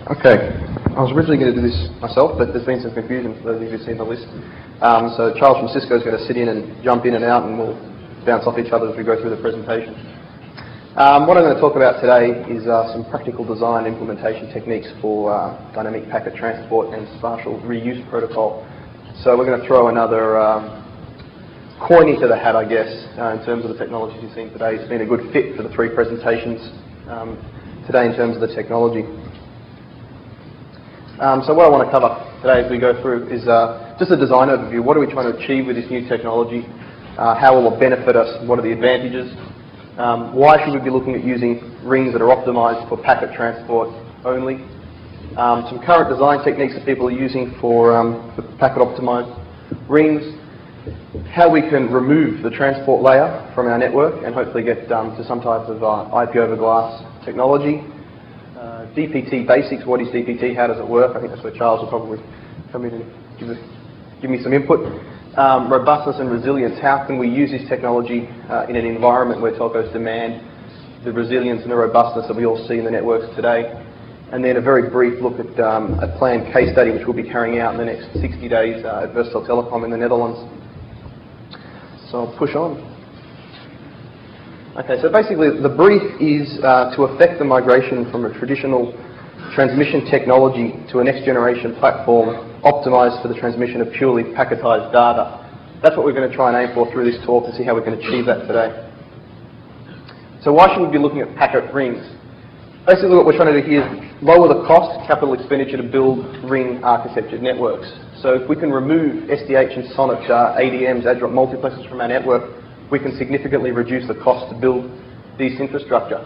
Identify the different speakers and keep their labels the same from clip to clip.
Speaker 1: Okay, I was originally going to do this myself, but there's been some confusion for those of you who've seen the list. So Charles from Cisco is going to sit in and jump in and out, and we'll bounce off each other as we go through the presentation. What I'm going to talk about today is some practical design implementation techniques for dynamic packet transport and spatial reuse protocol. So we're going to throw another coin into the hat, I guess, in terms of the technologies you've seen today. It's been a good fit for the three presentations today in terms of the technology. So what I want to cover today as we go through is just a design overview. What are we trying to achieve with this new technology? How will it benefit us? What are the advantages? Why should we be looking at using rings that are optimized for packet transport only? Some current design techniques that people are using for packet optimized rings. How we can remove the transport layer from our network and hopefully get to some type of IP over glass technology. DPT basics, what is DPT, how does it work? I think that's where Charles will probably come in and give me some input. Robustness and resilience, how can we use this technology in an environment where telcos demand the resilience and the robustness that we all see in the networks today. And then a very brief look at a planned case study which we'll be carrying out in the next 60 days at VersaTel Telecom in the Netherlands. So I'll push on. Okay, so basically the brief is to effect the migration from a traditional transmission technology to a next generation platform optimized for the transmission of purely packetized data. That's what we're going to try and aim for through this talk and see how we can achieve that today. So why should we be looking at packet rings? Basically what we're trying to do here is lower the cost, capital expenditure to build ring architectured networks. So if we can remove SDH and SONET ADMs, add-drop multiplexers from our network, we can significantly reduce the cost to build this infrastructure.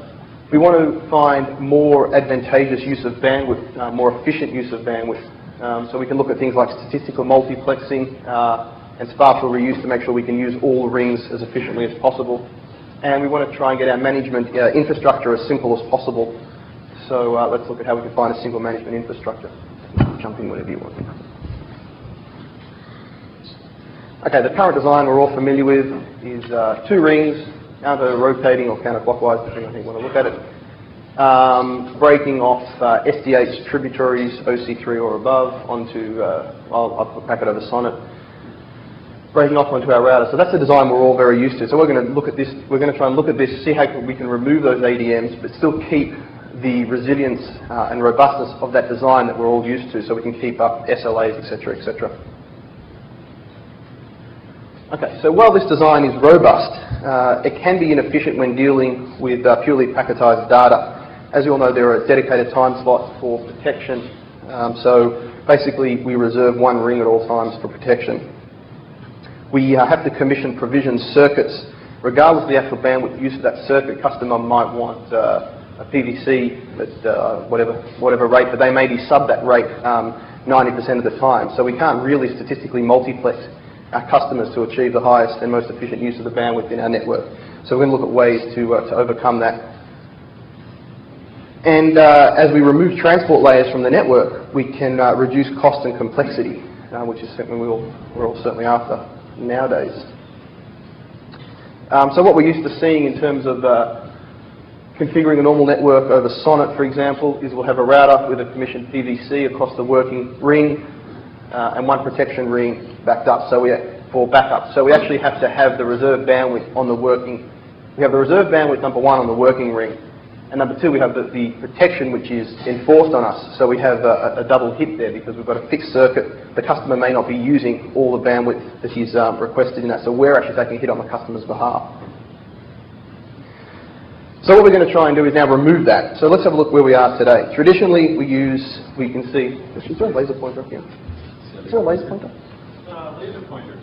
Speaker 1: We want to find more advantageous use of bandwidth, more efficient use of bandwidth. So we can look at things like statistical multiplexing and spatial reuse to make sure we can use all the rings as efficiently as possible. And we want to try and get our management infrastructure as simple as possible. So let's look at how we can find a single management infrastructure. Jump in whenever you want. Okay, the current design we're all familiar with is two rings, counter-rotating or counterclockwise, depending on how you want to look at it. Breaking off SDH tributaries, OC3 or above, onto, I'll put packet over SONET, breaking off onto our router. So that's the design we're all very used to. So we're going to look at this, we're going to try and look at this, see how we can remove those ADMs, but still keep the resilience and robustness of that design that we're all used to, so we can keep up SLAs, etc., etc. Okay, so while this design is robust, it can be inefficient when dealing with purely packetized data. As you all know, there are dedicated time slots for protection. So basically, we reserve one ring at all times for protection. We have to commission provision circuits. Regardless of the actual bandwidth use of that circuit, customer might want a PVC at whatever rate, but they may be sub that rate 90% of the time. So we can't really statistically multiplex our customers to achieve the highest and most efficient use of the bandwidth in our network. So we're going to look at ways to overcome that. And as we remove transport layers from the network, we can reduce cost and complexity, which is something we're all certainly after nowadays. So what we're used to seeing in terms of configuring a normal network over SONET, for example, is we'll have a router with a commissioned PVC across the working ring and one protection ring backed up, for backup. So we actually have to have the reserve bandwidth on the working. We have the reserve bandwidth, number one, on the working ring. And number two, we have the protection which is enforced on us. So we have a double hit there because we've got a fixed circuit. The customer may not be using all the bandwidth that he's requested in that. So we're actually taking a hit on the customer's behalf. So what we're going to try and do is now remove that. So let's have a look where we are today. Traditionally, we can see, is there a laser pointer up here? Is there a laser pointer?
Speaker 2: Laser pointer.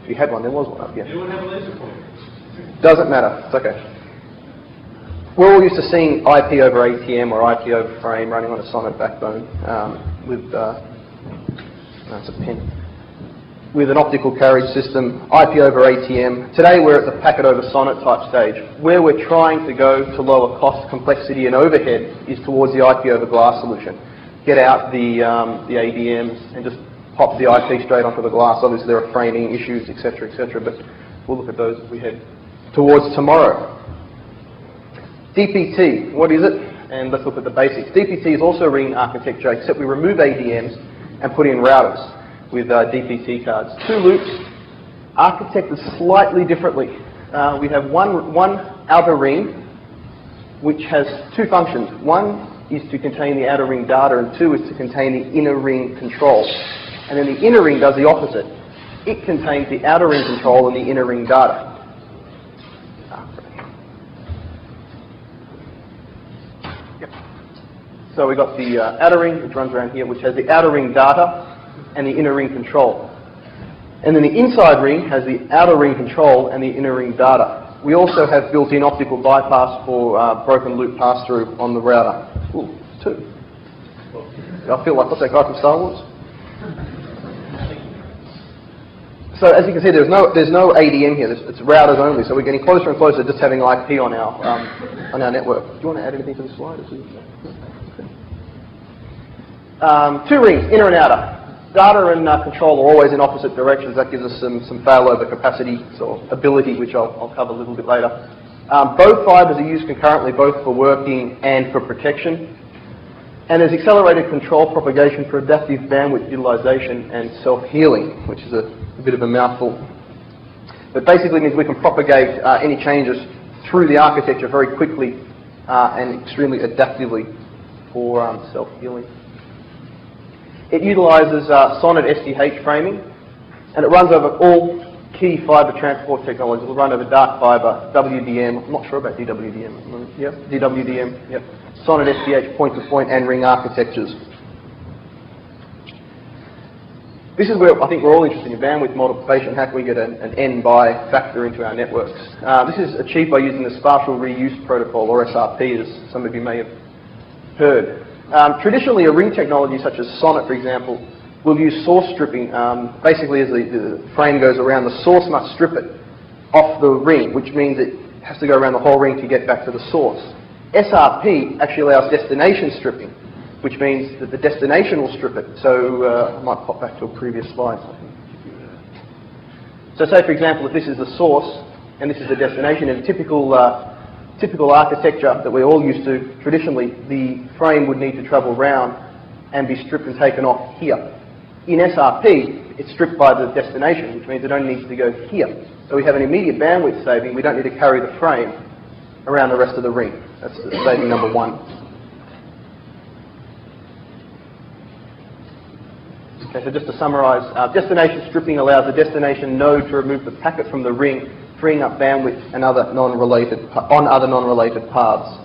Speaker 1: If you had one, there was one up here.
Speaker 2: Anyone have a laser pointer?
Speaker 1: Doesn't matter. It's okay. We're all used to seeing IP over ATM or IP over frame running on a SONET backbone that's a pin. With an optical carriage system, IP over ATM. Today we're at the packet over SONET type stage. Where we're trying to go to lower cost, complexity and overhead is towards the IP over glass solution. Get out the ADMs and just pop the IP straight onto the glass. Obviously there are framing issues, etc., etc., but we'll look at those as we head towards tomorrow. DPT, what is it? and let's look at the basics. DPT is also ring architecture, except we remove ADMs and put in routers with DPT cards. Two loops, architected slightly differently. We have one outer ring, which has two functions. One is to contain the outer ring data, and two is to contain the inner ring control. And then the inner ring does the opposite. It contains the outer ring control and the inner ring data. So we've got the outer ring, which runs around here, which has the outer ring data and the inner ring control. And then the inside ring has the outer ring control and the inner ring data. We also have built-in optical bypass for broken loop pass-through on the router. Ooh, two. I feel like, what's that guy from Star Wars? So as you can see, there's no ADM here. It's routers only. So we're getting closer and closer to just having IP on our network. Do you want to add anything to the slide? Two rings, inner and outer. Data and control are always in opposite directions. That gives us some failover capacity or ability, which I'll cover a little bit later. Both fibers are used concurrently, both for working and for protection. And there's accelerated control propagation for adaptive bandwidth utilization and self-healing, which is a bit of a mouthful. But basically means we can propagate any changes through the architecture very quickly and extremely adaptively for self-healing. It utilizes SONET SDH framing, and it runs over all key fiber transport technologies. It'll run over dark fiber, WDM, I'm not sure about DWDM. Yep, DWDM, yep. SONET SDH point-to-point and ring architectures. This is where I think we're all interested in bandwidth multiplication. How can we get an N by factor into our networks? This is achieved by using the Spatial Reuse Protocol, or SRP, as some of you may have heard. Traditionally, a ring technology such as SONET, for example, will use source stripping. Basically, as the frame goes around, the source must strip it off the ring, which means it has to go around the whole ring to get back to the source. SRP actually allows destination stripping, which means that the destination will strip it. So I might pop back to a previous slide. So say, for example, if this is the source and this is the destination, in a typical architecture that we're all used to, traditionally, the frame would need to travel round and be stripped and taken off here. In SRP, it's stripped by the destination, which means it only needs to go here. So we have an immediate bandwidth saving. We don't need to carry the frame around the rest of the ring. That's saving number one. Okay, so just to summarize, destination stripping allows the destination node to remove the packet from the ring, freeing up bandwidth and other other non-related paths.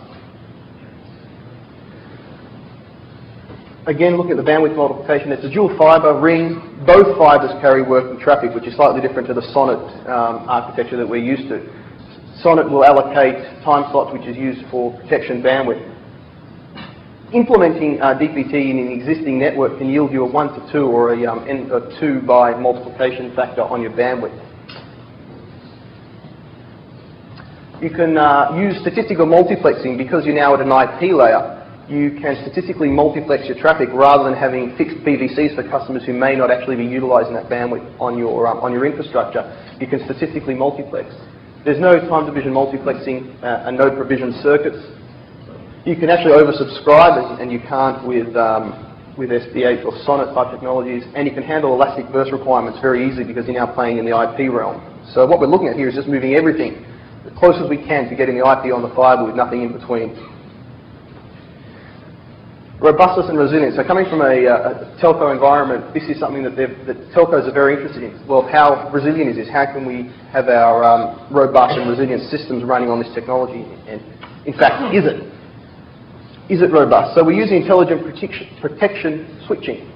Speaker 1: Again, looking at the bandwidth multiplication, it's a dual fiber ring. Both fibers carry working traffic, which is slightly different to the SONET architecture that we're used to. SONET will allocate time slots, which is used for protection bandwidth. Implementing DPT in an existing network can yield you a 1 to 2 or a 2 by multiplication factor on your bandwidth. You can use statistical multiplexing because you're now at an IP layer. You can statistically multiplex your traffic rather than having fixed PVCs for customers who may not actually be utilizing that bandwidth on your infrastructure. You can statistically multiplex. There's no time division multiplexing and node provision circuits. You can actually oversubscribe, and you can't with SDH or SONET type technologies, and you can handle elastic burst requirements very easily because you're now playing in the IP realm. So what we're looking at here is just moving everything as close as we can to getting the IP on the fiber with nothing in between. Robustness and resilience. So coming from a telco environment, this is something that telcos are very interested in. Well, how resilient is this? How can we have our robust and resilient systems running on this technology? And in fact, is it? Is it robust? So we're using intelligent protection switching,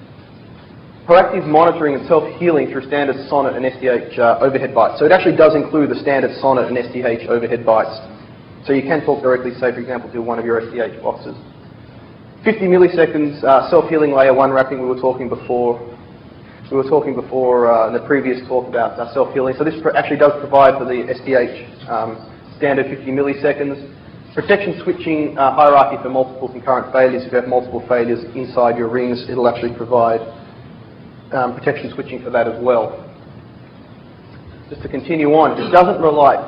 Speaker 1: proactive monitoring and self-healing through standard SONET and SDH overhead bytes. So it actually does include the standard SONET and SDH overhead bytes. So you can talk directly, say, for example, to one of your SDH boxes. 50 milliseconds self-healing layer 1 wrapping we were talking before. We were talking before in the previous talk about self-healing. So this actually does provide for the SDH standard 50 milliseconds. Protection switching hierarchy for multiple concurrent failures. If you have multiple failures inside your rings, it'll actually provide protection switching for that as well. Just to continue on, it doesn't rely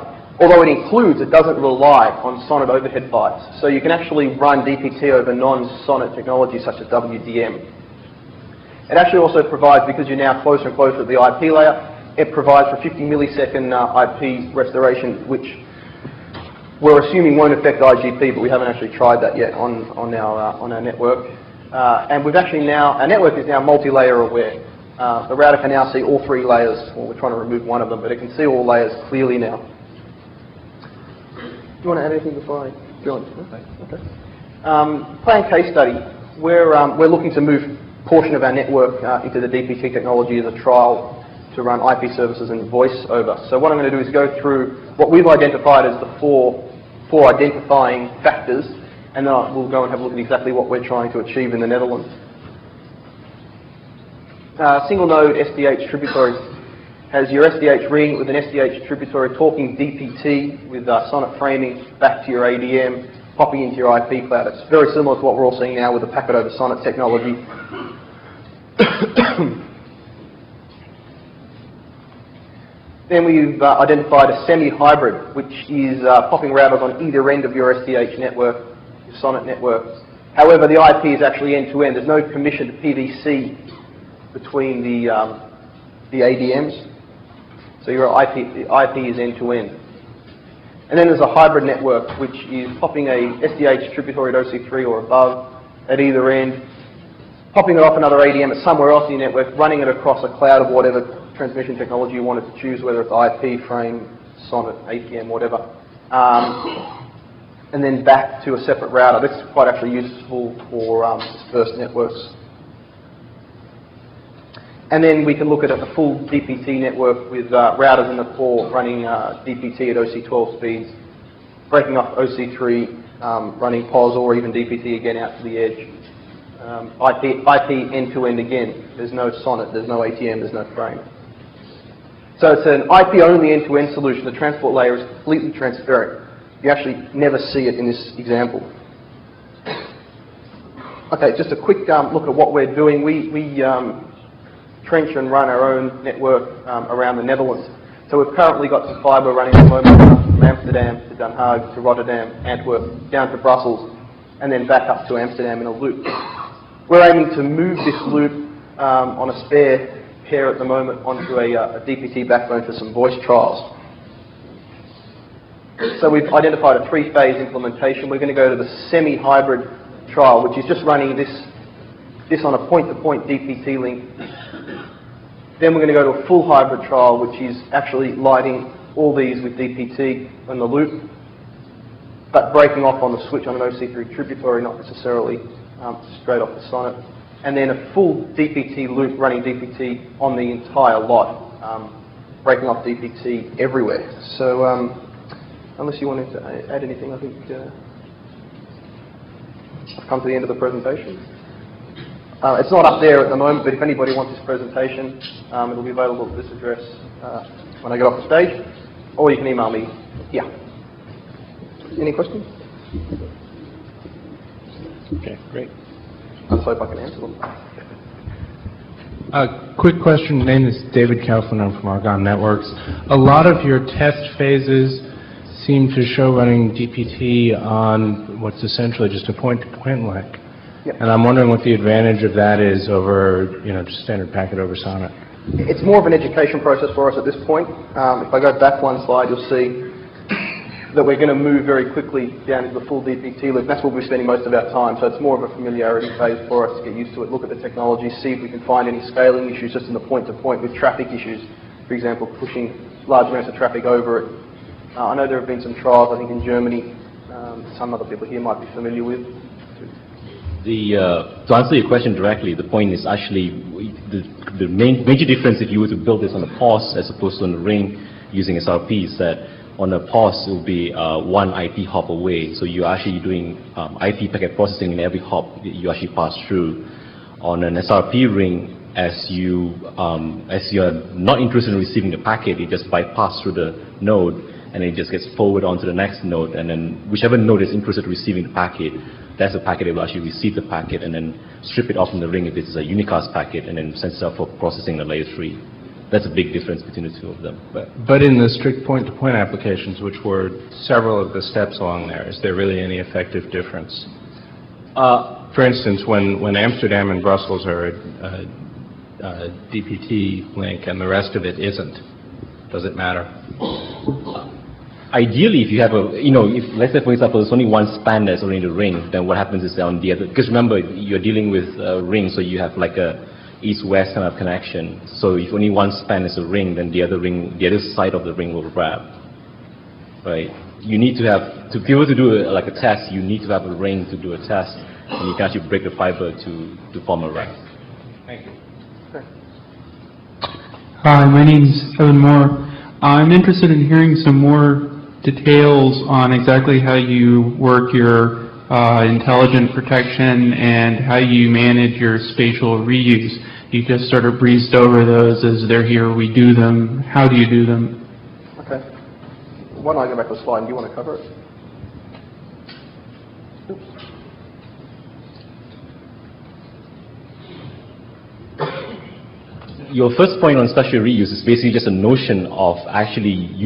Speaker 1: although it includes, it doesn't rely on SONET overhead bytes. So you can actually run DPT over non-SONET technologies such as WDM. It actually also provides, because you're now closer and closer to the IP layer, it provides for 50 millisecond IP restoration, which we're assuming won't affect IGP, but we haven't actually tried that yet on our network. And we've actually now, our network is now multi-layer aware. The router can now see all 3 layers. Well, we're trying to remove one of them, but it can see all layers clearly now. Do you want to add anything before I go on? Okay. Planned case study. We're looking to move a portion of our network into the DPT technology as a trial to run IP services and voice over. So what I'm going to do is go through what we've identified as the four identifying factors, and then we'll go and have a look at exactly what we're trying to achieve in the Netherlands. Single node SDH tributary has your SDH ring with an SDH tributary talking DPT with SONET framing back to your ADM, popping into your IP cloud. It's very similar to what we're all seeing now with the packet over SONET technology. Then we've identified a semi-hybrid, which is popping routers on either end of your SDH network, your SONET network. However, the IP is actually end-to-end. There's no permission to PVC between the ADMs. So your IP is end-to-end. And then there's a hybrid network, which is popping a SDH tributary at OC3 or above at either end, popping it off another ADM at somewhere else in your network, running it across a cloud of whatever transmission technology you wanted to choose, whether it's IP, frame, SONET, APM, whatever. And then back to a separate router. This is quite actually useful for dispersed networks. And then we can look at a full DPT network with routers in the core running DPT at OC12 speeds, breaking off OC3, running POS or even DPT again out to the edge. IP end-to-end again. There's no SONET, there's no ATM, there's no frame. So it's an IP-only end-to-end solution. The transport layer is completely transparent. You actually never see it in this example. Okay, just a quick look at what we're doing. We trench and run our own network around the Netherlands. So we've currently got some fibre running at the moment from Amsterdam to Den Haag to Rotterdam, Antwerp, down to Brussels, and then back up to Amsterdam in a loop. We're aiming to move this loop on a spare pair at the moment onto a DPT backbone for some voice trials. So we've identified a 3-phase implementation. We're going to go to the semi-hybrid trial, which is just running this on a point-to-point DPT link. Then we're going to go to a full hybrid trial, which is actually lighting all these with DPT on the loop, but breaking off on the switch on an OC3 tributary, not necessarily straight off the SONET. And then a full DPT loop running DPT on the entire lot, breaking off DPT everywhere. So unless you wanted to add anything, I think I've come to the end of the presentation. It's not up there at the moment, but if anybody wants this presentation, it'll be available at this address when I get off the stage, or you can email me. Yeah. Any questions?
Speaker 3: Okay, great.
Speaker 1: I hope I can answer them.
Speaker 3: Quick question. My name is David Kaufman. I'm from Argonne Networks. A lot of your test phases seem to show running DPT on what's essentially just a point-to-point link.
Speaker 1: Yep.
Speaker 3: And I'm wondering what the advantage of that is over, just standard packet over SONET.
Speaker 1: It's more of an education process for us at this point. If I go back one slide, you'll see that we're going to move very quickly down to the full DPT loop. That's what we're spending most of our time. So it's more of a familiarity phase for us to get used to it, look at the technology, see if we can find any scaling issues just in the point-to-point with traffic issues. For example, pushing large amounts of traffic over it. I know there have been some trials, I think, in Germany. Some other people here might be familiar with.
Speaker 4: To answer your question directly, the point is actually the major difference if you were to build this on a POS as opposed to on a ring using SRP is that on a POS it will be one IP hop away. So you're actually doing IP packet processing in every hop that you actually pass through. On an SRP ring, as you're not interested in receiving the packet, it just bypasses through the node and it just gets forwarded onto the next node, and then whichever node is interested in receiving the packet, that's the packet that will actually receive the packet and then strip it off from the ring if it's a unicast packet and then send it out for processing the layer 3. That's a big difference between the two of them.
Speaker 3: But in the strict point-to-point applications, which were several of the steps along there, is there really any effective difference? For instance, when Amsterdam and Brussels are a DPT link and the rest of it isn't, does it matter?
Speaker 4: Ideally, if you have if let's say for example there's only one span that's only the ring, then what happens is that on the other, because remember you're dealing with a ring, so you have like a east-west kind of connection. So if only one span is a ring, then the other side of the ring will wrap, right? You need to have, to be able to do like a test, you need to have a ring to do a test, and you can actually break the fiber to form a wrap.
Speaker 3: Thank you.
Speaker 5: Hi, my name's Evan Moore. I'm interested in hearing some more details on exactly how you work your intelligent protection and how you manage your spatial reuse. You just sort of breezed over those as they're here, we do them. How do you do them?
Speaker 1: Okay. Why don't I go back to the slide? Do you want to cover it?
Speaker 4: Your first point on spatial reuse is basically just a notion of actually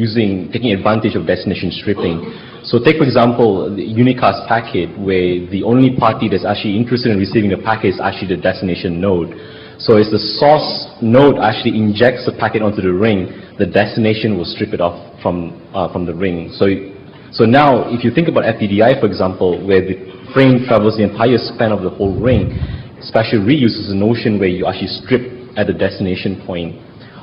Speaker 4: taking advantage of destination stripping. So take, for example, the unicast packet, where the only party that's actually interested in receiving the packet is actually the destination node. So as the source node actually injects the packet onto the ring, the destination will strip it off from the ring. So now, if you think about FTDI, for example, where the frame travels the entire span of the whole ring, spatial reuse is a notion where you actually strip at the destination point.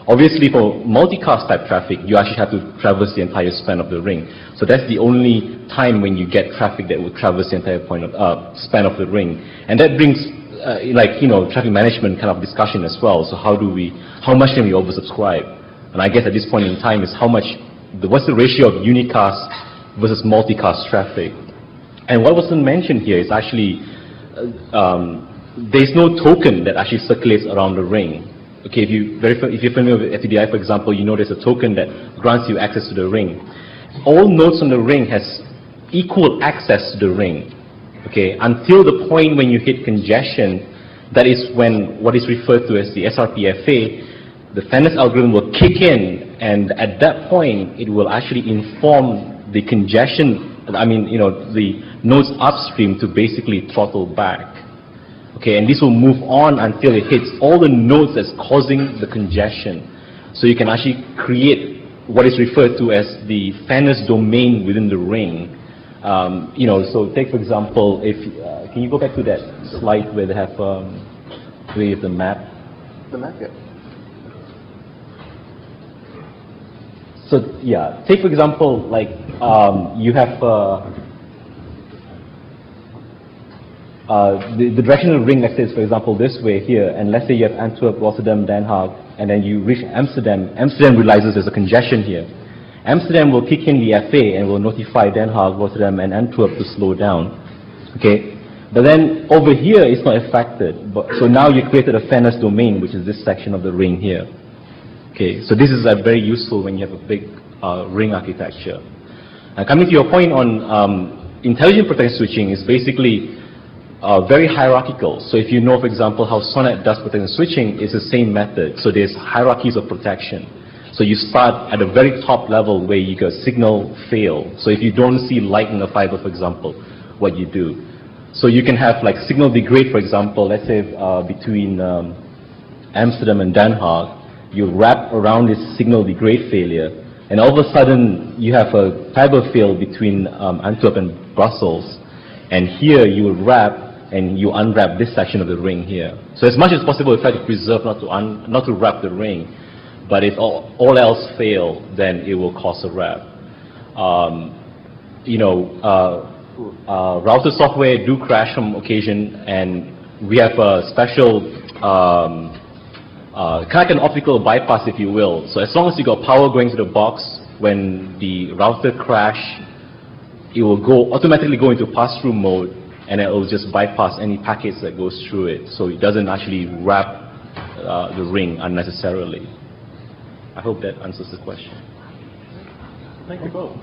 Speaker 4: Obviously, for multicast type traffic, you actually have to traverse the entire span of the ring. So that's the only time when you get traffic that will traverse the entire span of the ring. And that brings, traffic management kind of discussion as well. So how much can we oversubscribe? And I guess at this point in time is what's the ratio of unicast versus multicast traffic? And what wasn't mentioned here is actually, there's no token that actually circulates around the ring. Okay, if you're familiar with FTDI, for example, you know there's a token that grants you access to the ring. All nodes on the ring has equal access to the ring. Okay, until the point when you hit congestion, that is when what is referred to as the SRPFA, the fairness algorithm will kick in, and at that point it will actually inform the congestion, the nodes upstream to basically throttle back. Okay, and this will move on until it hits all the nodes that's causing the congestion. So you can actually create what is referred to as the fairness domain within the ring. So take for example, can you go back to that slide where they have the map?
Speaker 1: The map, yeah.
Speaker 4: So yeah, take for example, like you have the direction of the ring, let's say, is for example this way here, and let's say you have Antwerp, Rotterdam, Den Haag, and then you reach Amsterdam. Amsterdam realizes there's a congestion here. Amsterdam will kick in the FA and will notify Den Haag, Rotterdam, and Antwerp to slow down. Okay, but then over here it's not affected. So now you created a fairness domain, which is this section of the ring here. Okay, so this is very useful when you have a big ring architecture. Coming to your point on intelligent protection switching, is basically very hierarchical. So if you know, for example, how SONET does protection switching, it's the same method. So there's hierarchies of protection. So you start at the very top level where you got signal fail. So if you don't see light in the fiber, for example, what you do. So you can have like signal degrade, for example, let's say between Amsterdam and Den Haag, you wrap around this signal degrade failure, and all of a sudden you have a fiber fail between Antwerp and Brussels, and here you will wrap and you unwrap this section of the ring here. So as much as possible, try to preserve not to wrap the ring, but if all else fail, then it will cause a wrap. Router software do crash on occasion, and we have a special kind of like an optical bypass, if you will. So as long as you got power going to the box, when the router crash, it will automatically go into pass-through mode, and it will just bypass any packets that goes through it. So it doesn't actually wrap the ring unnecessarily. I hope that answers the question.
Speaker 1: Thank you both.